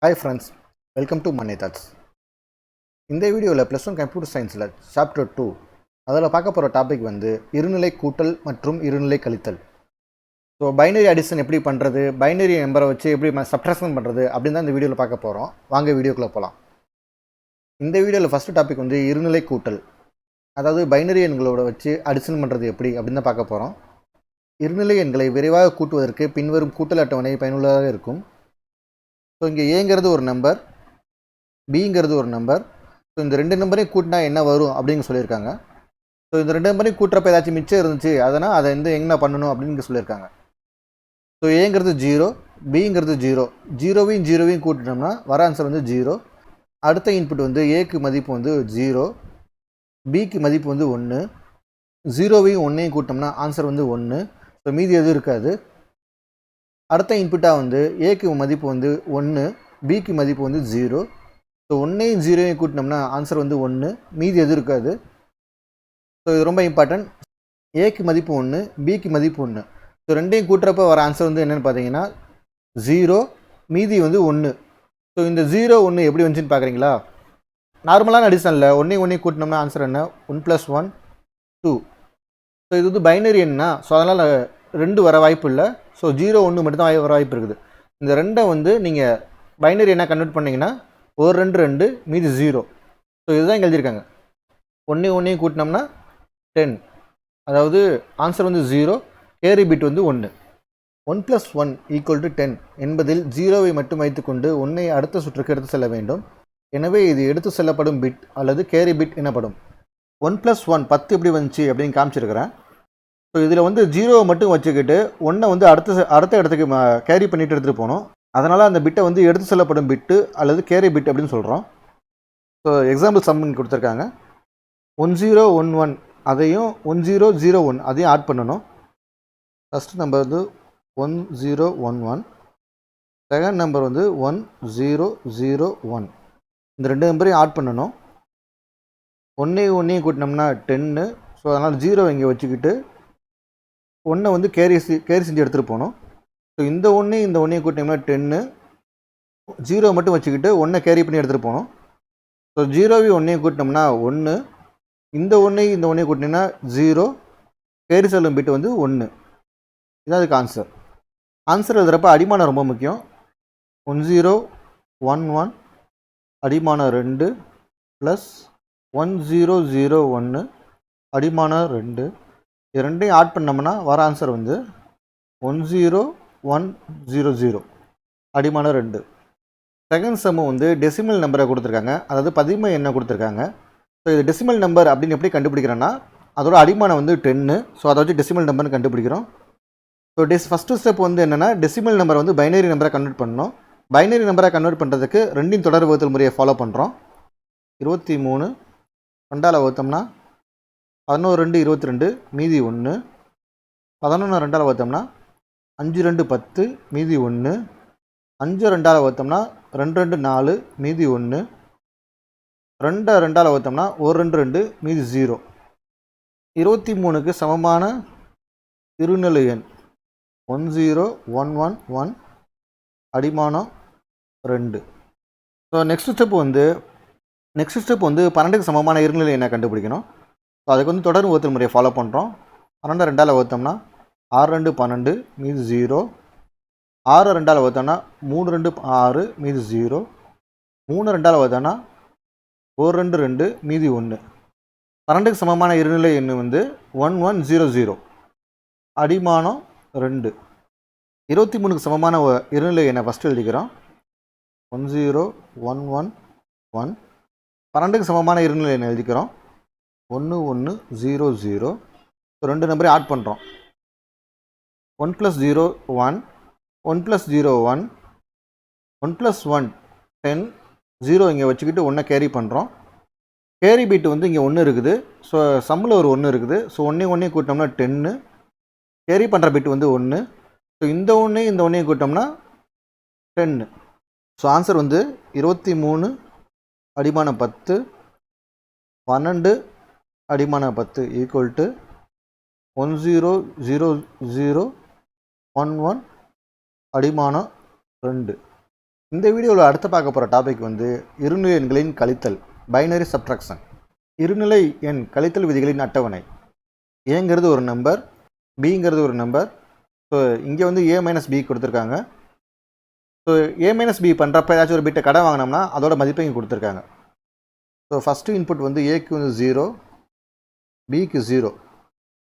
Hi friends, welcome to Mannai Thoughts. இந்த வீடியோவில் +1 computer சயின்ஸில் சாப்டர் 2 அதில் பார்க்க போகிற டாபிக் வந்து இருநிலை கூட்டல் மற்றும் இருநிலை கழித்தல். ஸோ பைனரி அடிஷன் எப்படி பண்ணுறது, பைனரி நம்பரை வச்சு எப்படி சப்ட்ராக்ஷன் பண்ணுறது அப்படின்னு தான் இந்த வீடியோவில் பார்க்க போகிறோம். வாங்க வீடியோக்குள்ளே போகலாம். இந்த வீடியோவில் ஃபஸ்ட்டு டாபிக் வந்து இருநிலை கூட்டல், அதாவது பைனரி எண்களோட வச்சு அடிஷன் பண்ணுறது எப்படி அப்படின்னு தான் பார்க்க போகிறோம். இருநிலை எண்களை விரைவாக கூட்டுவதற்கு பின்வரும் கூட்டல் அட்டவணை பயனுள்ளதாக இருக்கும். ஸோ இங்கே ஏங்கிறது ஒரு நம்பர், பிங்கிறது ஒரு நம்பர். ஸோ இந்த ரெண்டு நம்பரையும் கூட்டினா என்ன வரும் அப்படின்னு சொல்லியிருக்காங்க. ஸோ இந்த ரெண்டு நம்பரையும் கூட்டுறப்ப ஏதாச்சும் மிச்சம் இருந்துச்சு, அதனால் அதை வந்து என்ன பண்ணணும் அப்படின்னு சொல்லியிருக்காங்க. ஸோ ஏங்கிறது 0, பிங்கிறது 0, ஜீரோவையும் கூட்டினோம்னா வர ஆன்சர் வந்து 0. அடுத்த இன்புட் வந்து ஏக்கு மதிப்பு வந்து 0, பிக்கு மதிப்பு வந்து 1, 0வையும் 1ஐயும் கூட்டினோம்னா ஆன்சர் வந்து 1. ஸோ மீதி எதுவும் இருக்காது. அடுத்த இன்புட்டாக வந்து ஏக்கு மதிப்பு வந்து 1, பிக்கு மதிப்பு வந்து 0. ஸோ 1ஐயும் 0வையும் கூட்டினோம்னா ஆன்சர் வந்து 1, மீதி எதுவும் இருக்காது. ஸோ இது ரொம்ப இம்பார்ட்டன்ட். ஏக்கு மதிப்பு 1, பிக்கு மதிப்பு 1. ஸோ ரெண்டையும் கூட்டுறப்ப வர ஆன்சர் வந்து என்னென்னு பார்த்தீங்கன்னா 0, மீதி வந்து 1. ஸோ இந்த 0, 1 எப்படி வந்துச்சுன்னு பார்க்குறீங்களா? நார்மலான அடிஷனில் 1ஐயும் கூட்டினோம்னா ஆன்சர் என்ன? 1 + 1 2. ஸோ இது வந்து பைனரி எண்ணா, ஸோ அதனால் 2 வர வாய்ப்பு இல்லை. ஸோ 0, 1 மட்டும் தான் வர வாய்ப்பு இருக்குது. இந்த 2ஐ வந்து நீங்கள் பைனரி என்ன கன்வெர்ட் பண்ணிங்கன்னா 1 2 2, மீதி 0. ஸோ இதுதான் இங்கே எழுதியிருக்காங்க. 1ஐயும் கூட்டினோம்னா 10, அதாவது ஆன்சர் வந்து 0, கேரி பிட் வந்து 1. 1 + 1 = 10 என்பதில் 0வை மட்டும் வைத்துக்கொண்டு 1ஐ அடுத்த சுற்றுக்கு எடுத்து செல்ல வேண்டும். எனவே இது எடுத்து செல்லப்படும் பிட் அல்லது கேரி பிட் எனப்படும். 1 + 1 10 எப்படி வந்துச்சு அப்படின்னு காமிச்சிருக்கிறேன். ஸோ இதில் வந்து 0வை மட்டும் வச்சுக்கிட்டு 1ஐ வந்து அடுத்த இடத்துக்கு கேரி பண்ணிட்டு எடுத்துகிட்டு போகணும். அதனால் அந்த பிட்டை வந்து எடுத்து செல்லப்படும் பிட்டு அல்லது கேரி பிட் அப்படின்னு சொல்கிறோம். ஸோ எக்ஸாம்பிள் சம்மிங் கொடுத்துருக்காங்க. 1011 அதையும் 1001 அதையும் ஆட் பண்ணணும். ஃபஸ்ட் நம்பர் வந்து 1011, செகண்ட் நம்பர் வந்து 1001. இந்த ரெண்டு நம்பரையும் ஆட் பண்ணணும். 1ஐயும் கூட்டினோம்னா 10. ஸோ அதனால் 0 இங்கே வச்சுக்கிட்டு 1ஐ வந்து கேரி செஞ்சு எடுத்துகிட்டு போகணும். ஸோ இந்த 1ஐயும் கூட்டினோம்னா 10, 0 மட்டும் வச்சுக்கிட்டு 1ஐ கேரி பண்ணி எடுத்துகிட்டு போகணும். ஸோ 0வையும் 1ஐயும் கூட்டினோம்னா 1, இந்த 1ஐயும் கூட்டினீங்கன்னா 0, கேரி செல்லும் பிட் வந்து 1. இதான் அதுக்கு ஆன்சர். ஆன்சர் எழுதுகிறப்ப அடிமானம் ரொம்ப முக்கியம். 1011 அடிமானம் 2 ப்ளஸ் 1001 அடிமானம் 2. இது ரெண்டையும் ஆட் பண்ணோம்னா வர ஆன்சர் வந்து 10100 அடிமானம் 2. செகண்ட் சம்மு வந்து டெசிமல் நம்பரை கொடுத்துருக்காங்க, அதாவது பதின்ம எண்ணை கொடுத்துருக்காங்க. ஸோ இது டெசிமல் நம்பர் அப்படின்னு எப்படி கண்டுபிடிக்கிறோன்னா அதோட அடிமானம் வந்து 10. ஸோ அதை வச்சு டெசிமல் நம்பர்னு கண்டுபிடிக்கிறோம். ஸோ ஃபஸ்ட்டு ஸ்டெப் வந்து என்னென்னா டெசிமல் நம்பரை வந்து பைனரி நம்பரை கன்வெர்ட் பண்ணணும். பைனரி நம்பரை கன்வெர்ட் பண்ணுறதுக்கு 2இன் தொடர் வகுத்தல் முறையை ஃபாலோ பண்ணுறோம். 23 2ஆல் வகுத்தோம்னா 11 2 22, மீதி 1. 11 2ஆல் வகுத்தோம்னா 5 2 10, மீதி 1. 5 2ஆல் வகுத்தோம்னா 2 2 4, மீதி 1. 2 2ஆல் வகுத்தோம்னா 1 2 2, மீதி 0. 23க்கு சமமான இருநிலை எண் 10111 அடிமானம் 2. ஸோ நெக்ஸ்ட் ஸ்டெப் வந்து 12க்கு சமமான இருநிலை எண்ணை கண்டுபிடிக்கணும். ஸோ அதுக்கு வந்து தொடர் வகுத்தல் முறையை ஃபாலோ பண்ணுறோம். 12 2ஆல் வகுத்தோம்னா 6 2 12, மீதி 0. 6 2ஆல் வகுத்தோம்னா 3 2 6, மீதி 0. 3 2ஆல் வகுத்தோம்னா 1 2 2, மீதி 1. 12க்கு சமமான இருநிலை எண் வந்து 1100 அடிமானம் 2. 23க்கு சமமான இருநிலை எண்ணை ஃபஸ்ட்டு எழுதிக்கிறோம். 10111. 12க்கு சமமான இருநிலை எண்ணை எழுதிக்கிறோம். 1100. ஸோ ரெண்டு நம்பரையும் ஆட் பண்ணுறோம். 1 + 0 1, 1 + 0 1, 1 + 1 10. 0 இங்கே வச்சுக்கிட்டு 1ஐ கேரி பண்ணுறோம். கேரி பிட் வந்து இங்கே 1 இருக்குது. ஸோ சம்மில் ஒரு 1 இருக்குது. ஸோ 1ஐயும் கூட்டினோம்னா 10, கேரி பண்ணுற பிட் வந்து 1. ஸோ இந்த 1ஐயும் கூட்டினோம்னா 10. ஸோ ஆன்சர் வந்து 23 அடிமானம் 10, 12 அடிமானம் 10 = 100011 அடிமானம் 2. இந்த வீடியோவில் அடுத்து பார்க்க போகிற டாபிக் வந்து இருநிலை எண்களின் கழித்தல், பைனரி சப்ட்ராக்ஷன். இருநிலை எண் கழித்தல் விதிகளின் அட்டவணை. ஏங்கிறது ஒரு நம்பர், பிங்கிறது ஒரு நம்பர். ஸோ இங்கே வந்து ஏ மைனஸ் பி கொடுத்துருக்காங்க. ஸோ ஏ மைனஸ் பி பண்ணுறப்ப ஏதாச்சும் ஒரு பிட்டை கடை வாங்கினோம்னா அதோட மதிப்பை இங்கே கொடுத்துருக்காங்க. ஸோ ஃபஸ்ட்டு இன்புட் வந்து ஏக்கு வந்து 0, பிக்கு 0.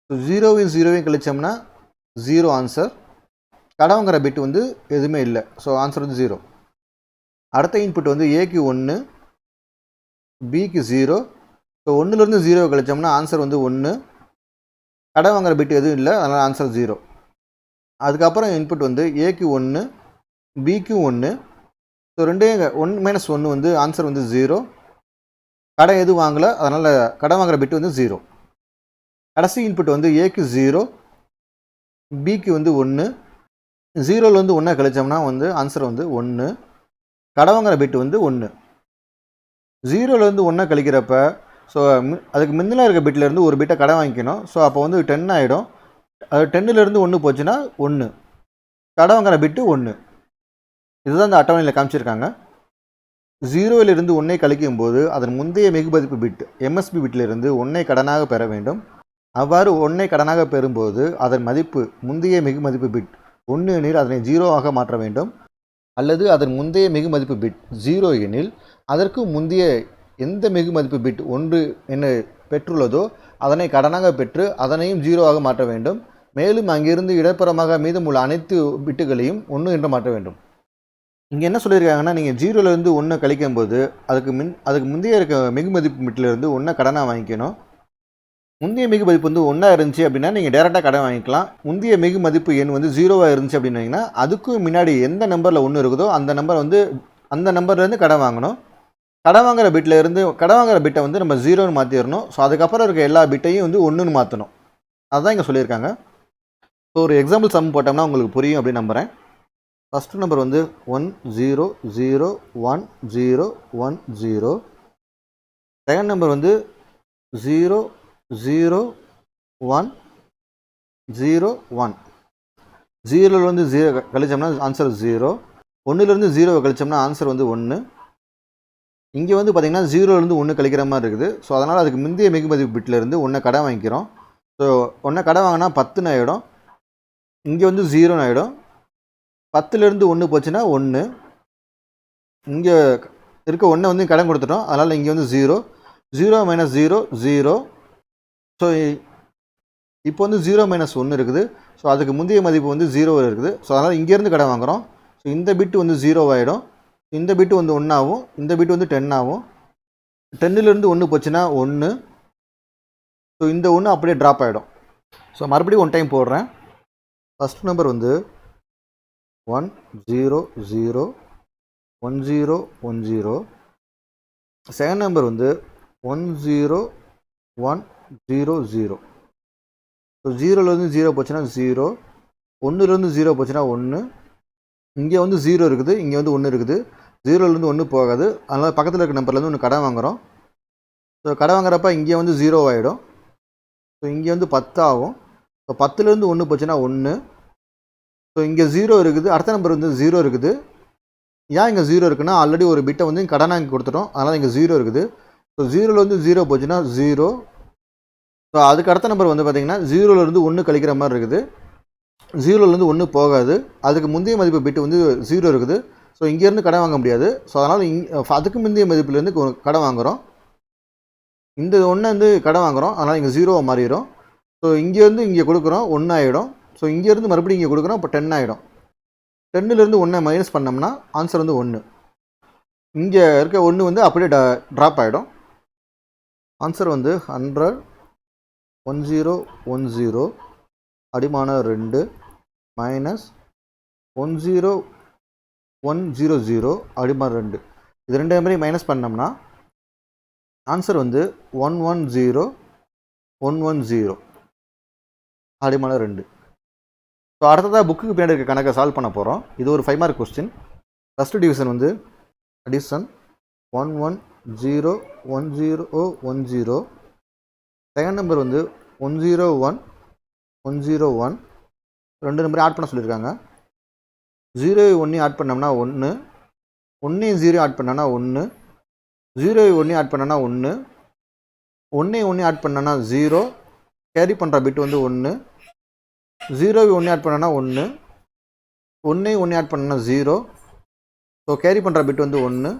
ஸோ 0வையும் கழிச்சோம்னா 0 ஆன்சர். கடை வாங்குற பிட் வந்து எதுவுமே இல்லை. ஸோ ஆன்சர் வந்து 0. அடுத்த இன்புட் வந்து ஏக்கு 1, பிக்கு 0. ஸோ 1லேருந்து 0 கழிச்சோம்னா ஆன்சர் வந்து 1. கடை வாங்குற பிட் எதுவும் இல்லை, அதனால் ஆன்சர் 0. அதுக்கப்புறம் இன்புட் வந்து ஏக்கு 1, பிக்கு 1. ஸோ 1 வந்து ஆன்சர் வந்து 0. கடை எதுவும் வாங்கலை, அதனால் கடை வாங்குற பிட் வந்து 0. கடைசி இன்புட் வந்து ஏக்கு 0, பிக்கு வந்து 1. 0லேருந்து 1 கழிச்சோம்னா வந்து ஆன்சர் வந்து 1. கடை வாங்குற பிட் வந்து 1. 0லேருந்து 1 கழிக்கிறப்ப ஸோ அதுக்கு முன்னில் இருக்க பிட்லேருந்து ஒரு பிட்டை கடை வாங்கிக்கணும். ஸோ அப்போ வந்து 10 ஆகிடும். அது 10லேருந்து 1 போச்சுன்னா 1. கடை வாங்குற பிட்டு 1. இதுதான் இந்த அட்டவணையில் காமிச்சிருக்காங்க. 0லிருந்து 1 கழிக்கும் போது அதன் முந்தைய மிகுமதிப்பு பிட் எம்எஸ்பி பிட்டிலிருந்து 1 கடனாக பெற வேண்டும். அவ்வாறு 1 கடனாக பெறும்போது அதன் மதிப்பு முந்தைய மிகுமதிப்பு பிட் 1 எனில் அதனை 0 ஆக மாற்ற வேண்டும். அல்லது அதன் முந்தைய மிகுமதிப்பு பிட் 0 எனில் அதற்கு முந்தைய எந்த மிகுமதிப்பு பிட் 1 என பெற்றுள்ளதோ அதனை கடனாக பெற்று அதனையும் 0 ஆக மாற்ற வேண்டும். மேலும் அங்கிருந்து இடப்புறமாக மீதமுள்ள அனைத்து பிட்டுகளையும் 1 என்று மாற்ற வேண்டும். இங்கே என்ன சொல்லியிருக்காங்கன்னா, நீங்கள் 0லேருந்து 1 கழிக்கும் போது அதுக்கு முந்தைய இருக்க மிகுமதிப்பு பிட்டிலிருந்து 1 கடனாக வாங்கிக்கணும். முந்தைய மிகு மதிப்பு வந்து 1 இருந்துச்சு அப்படின்னா நீங்கள் டேரெக்டாக கடன் வாங்கிக்கலாம். முந்தைய மிகு மதிப்பு எண் வந்து 0 இருந்துச்சு அப்படின்னீங்கன்னா அதுக்கும் முன்னாடி எந்த நம்பரில் 1 இருக்குதோ அந்த நம்பர் வந்து அந்த நம்பர்லேருந்து கடன் வாங்கணும். கடன் வாங்குற பிட்டை வந்து நம்ம 0ன்னு மாற்றிடணும். ஸோ அதுக்கப்புறம் இருக்க எல்லா பிட்டையும் வந்து 1ன்னு மாற்றணும். அதுதான் இங்கே சொல்லியிருக்காங்க. ஸோ ஒரு எக்ஸாம்பிள் சம் போட்டோம்னா உங்களுக்கு புரியும் அப்படின்னு நம்புகிறேன். ஃபஸ்ட்டு நம்பர் வந்து 1 0 0 1 0 1 0. செகண்ட் நம்பர் வந்து 0 0 1 0 1. 0லேருந்து 0 கழிச்சோம்னா ஆன்சர் 0. 1லேருந்து 0 கழிச்சோம்னா ஆன்சர் வந்து 1. இங்கே வந்து பார்த்திங்கன்னா 0லேருந்து 1 கழிக்கிற மாதிரி இருக்குது. ஸோ அதனால் அதுக்கு முந்தைய மிகுமதிப்பு பிட்டிலேருந்து 1 கடை வாங்கிக்கிறோம். ஸோ 1 கடை வாங்கினா 10ன்னு ஆகிடும். இங்கே வந்து 0ன்னு ஆகிடும். 10லேருந்து 1 போச்சுன்னா 1. இங்கே இருக்க 1 வந்து கடன் கொடுத்துட்டோம், அதனால் இங்கே வந்து 0. 0 மைனஸ் 0 0. ஸோ இப்போ வந்து 0 மைனஸ் 1 இருக்குது. ஸோ அதுக்கு முந்தைய மதிப்பு வந்து 0 இருக்குது. ஸோ அதனால் இங்கேருந்து கடை வாங்குகிறோம். ஸோ இந்த பிட்டு வந்து 0 ஆகிடும். இந்த பிட்டு வந்து 1 ஆகும். இந்த பிட்டு வந்து 10 ஆகும். 10லேருந்து 1 போச்சுன்னா 1. ஸோ இந்த 1 அப்படியே ட்ராப் ஆகிடும். ஸோ மறுபடியும் 1 டைம் போடுறேன். ஃபஸ்ட் நம்பர் வந்து 1 0 0 1 0 1 0. செகண்ட் நம்பர் வந்து 1 0 1 0 0. ஸோ 0லேருந்து 0 போச்சுன்னா 0. 1லேருந்து 0 போச்சுன்னா 1. இங்கே வந்து 0 இருக்குது, இங்கே வந்து 1 இருக்குது. 0லேருந்து 1 போகாது, அதனால் பக்கத்தில் இருக்க நம்பர்லேருந்து 1 கடை வாங்குகிறோம். ஸோ கடை வாங்குறப்ப இங்கே வந்து 0 ஆகிடும். ஸோ இங்கே வந்து 10 ஆகும். ஸோ 10லேருந்து 1 போச்சுன்னா 1. ஸோ இங்கே 0 இருக்குது, அடுத்த நம்பர் வந்து 0 இருக்குது. ஏன் இங்கே 0 இருக்குன்னா ஆல்ரெடி ஒரு பிட்டை வந்து கடனாக இங்கே கொடுத்துட்டோம், அதனால் இங்கே 0 இருக்குது. ஸோ 0லேருந்து 0 போச்சுன்னா 0. ஸோ அதுக்கு அடுத்த நம்பர் வந்து பார்த்திங்கன்னா 0லேருந்து 1 கழிக்கிற மாதிரி இருக்குது. 0லேருந்து 1 போகாது, அதுக்கு முந்தைய மதிப்பு பிட்டு வந்து 0 இருக்குது. ஸோ இங்கேருந்து கடை வாங்க முடியாது. ஸோ அதனால் அதுக்கு முந்தைய மதிப்புலேருந்து கடை வாங்குகிறோம். இந்த 1 வந்து கடை வாங்குகிறோம், அதனால் இங்கே 0 மாறிடும். ஸோ இங்கேருந்து இங்கே கொடுக்குறோம், 1 ஆகிடும். ஸோ இங்கேருந்து மறுபடியும் இங்கே கொடுக்குறோம், இப்போ 10 ஆகிடும். 10லேருந்து 1 மைனஸ் பண்ணோம்னா ஆன்சர் வந்து 1. இங்கே இருக்க 1 வந்து அப்படியே ட்ராப் ஆகிடும். ஆன்சர் வந்து 100 1 0 1 0 அடிமான 2 மைனஸ் 1 0 1 0 0 அடிமான 2. இது 2 நம்பரையும் மைனஸ் பண்ணோம்னா ஆன்சர் வந்து 1 1 0 1 1 0 அடிமான 2. ஸோ அடுத்ததாக புக்குக்கு பின்னாடி இருக்க கணக்கை சால்வ் பண்ண போகிறோம். இது ஒரு 5 மார்க் கொஸ்டின். ஃபஸ்ட்டு டிவிஷன் வந்து அடிஷன் 1 1 0 1 0 1 0. செகண்ட் நம்பர் வந்து 101 101. ரெண்டு நம்பரையும் ஆட் பண்ண சொல்லியிருக்காங்க. 0 1 ஆட் பண்ணோம்னா 1. 1 0 ஆட் பண்ணனா 1, 0 1 ஆட் பண்ணனா 1, 1 1 ஆட் பண்ணனா 0, கேரி பண்ணுற பிட் வந்து 1, 0 1 ஆட் பண்ணனா 1, 1 1 ஆட் பண்ணனா 0, ஸோ கேரி பண்ணுற பிட் வந்து 1,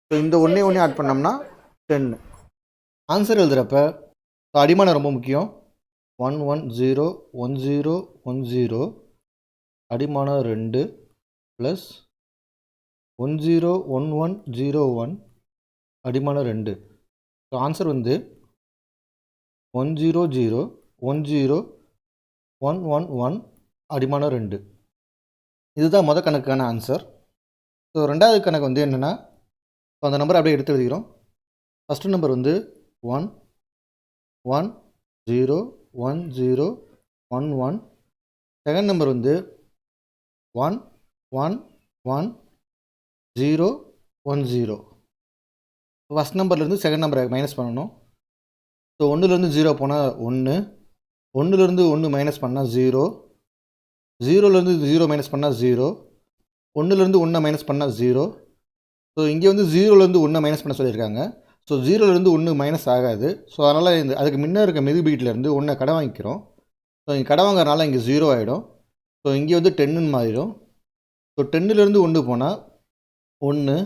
ஸோ இந்த 1 1 ஆட் பண்ணோம்னா 10. ஆன்சர் எழுதுகிறப்ப அடிமானம் ரொம்ப முக்கியம். 1 1 0 1 0 1 0 அடிமானம் 2 ப்ளஸ் 1 0 1 1 0 1 அடிமானம் 2. ஸோ ஆன்சர் வந்து 1 0 0 1 0 1 1 1 அடிமானம் 2. இதுதான் மொதல் கணக்குக்கான ஆன்சர். ஸோ ரெண்டாவது கணக்கு வந்து என்னென்னா, ஸோ அந்த நம்பரை அப்படியே எடுத்து எழுதிக்கிறோம். ஃபஸ்ட்டு நம்பர் வந்து 1 1 0 1 0 1 1. செகண்ட் நம்பர் வந்து 1 1 1 0 1 0. ஃபஸ்ட் நம்பர்லேருந்து செகண்ட் நம்பரை மைனஸ் பண்ணணும். ஸோ 1லேருந்து 0 போனால் 1, 1லேருந்து 1 மைனஸ் பண்ணால் 0, 0லேருந்து 0 மைனஸ் பண்ணால் 0, 1லேருந்து 1 மைனஸ் பண்ணால் 0. ஸோ இங்கே வந்து 0லேருந்து 1 மைனஸ் பண்ண சொல்லியிருக்காங்க. ஸோ 0லேருந்து 1 மைனஸ் ஆகாது. ஸோ அதனால் அதுக்கு முன்னே இருக்க மிகு பீட்லேருந்து 1 கடை வாங்கிக்கிறோம். ஸோ இங்கே கடை வாங்குறதுனால இங்கே 0 ஆகிடும். ஸோ இங்கே வந்து 10ன்னு மாறிடும். ஸோ 10லேருந்து 1 போனால் 1.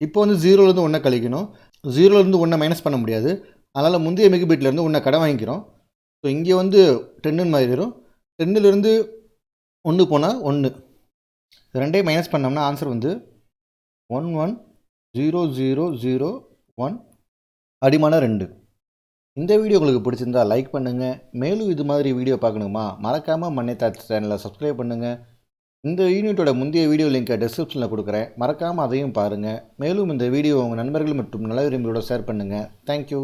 இப்போ வந்து 0லேருந்து 1 கழிக்கணும். 0லேருந்து 1 மைனஸ் பண்ண முடியாது. அதனால் முந்தைய மிகு பீட்லேருந்து 1 கடை வாங்கிக்கிறோம். ஸோ இங்கே வந்து 10ன்னு மாறிடும். 10லேருந்து 1 போனால் 1. ரெண்டையும் மைனஸ் பண்ணோம்னா ஆன்சர் வந்து 1 1 0 0 0 1 அடிமானம் 2. இந்த வீடியோ உங்களுக்கு பிடிச்சிருந்தா லைக் பண்ணுங்கள். மேலும் இது மாதிரி வீடியோ பார்க்கணுமா மறக்காமல் மண்ணை தாட்ஸ் சேனலை சப்ஸ்கிரைப் பண்ணுங்கள். இந்த யூனிட்டோட முந்தைய வீடியோ லிங்கை டிஸ்கிரிப்ஷனில் கொடுக்குறேன், மறக்காமல் அதையும் பாருங்கள். மேலும் இந்த வீடியோ உங்கள் நண்பர்கள் மற்றும் நல்ல விரும்பிகளோட ஷேர் பண்ணுங்கள். தேங்க்யூ.